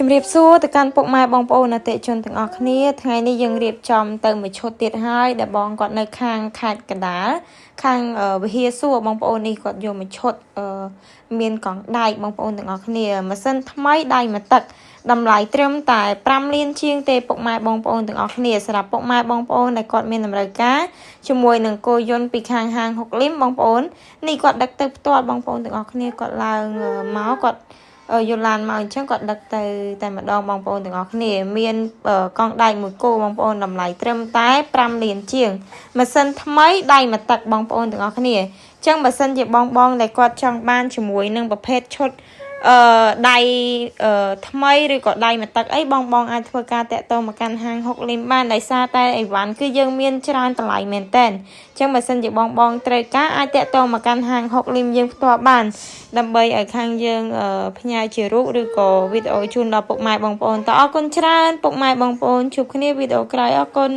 ជំរាបសួរទៅកាន់ពុកម៉ែបងប្អូនអតិថិជនទាំងអស់គ្នាថ្ងៃនេះយើងរៀបចំទៅមួយឈុតទៀតហើយដែលបងគាត់នៅខាងខេត្តកណ្ដាលខាងវិហារសួរបងប្អូននេះគាត់យកមួយឈុតមានកង់ដែកបងប្អូនទាំងអស់គ្នាម៉ាស៊ីនថ្មីដៃមួយទឹកតម្លៃត្រឹមតែ5លានជាងទេពុកម៉ែបងប្អូនទាំងអស់គ្នាសម្រាប់ពុកម៉ែបងប្អូនដែលគាត់មានតម្រូវការជាមួយនឹងគោយន្តពីខាងហាង6លឹមបងប្អូននេះគាត់ដឹកទៅផ្ទាល់បងប្អូនទាំងអស់គ្នាគាត់ឡើងមកគាត់យល់ឡានមកអញ្ចឹងគាត់ដឹកទៅតែម្ដងបងប្អូនទាំងអស់គ្នាមានកង់ដែកមួយគូបងប្អូនតម្លៃត្រឹមតែ5លានជាងម៉ាស៊ីនថ្មីដៃមួយទឹកបងប្អូនទាំងអស់គ្នាអញ្ចឹងបើសិនជាបងដែលគាត់ចង់បានជាមួយនឹងប្រភេទឈុតដៃថ្មីឬក៏ដៃមួយទឹកអីបងអាចធ្វើការតាក់ទងមកកាន់ហាង6លឹមបានដោយសារតែអីវ៉ាន់គឺយើងមានច្រើនតម្លៃមែនតើអញ្ចឹងបើសិនជាបងត្រូវការអាចតាក់ទងមកកាន់ហាង6លឹមយើងផ្ទាល់បានដើម្បីឲ្យខាងយើងផ្ញើជារូបឬក៏វីដេអូជូនដល់ពុកម៉ែបងប្អូនតើអរគុណច្រើនពុកម៉ែបងប្អូនជួបគ្នាវីដេអូក្រោយអរគុណ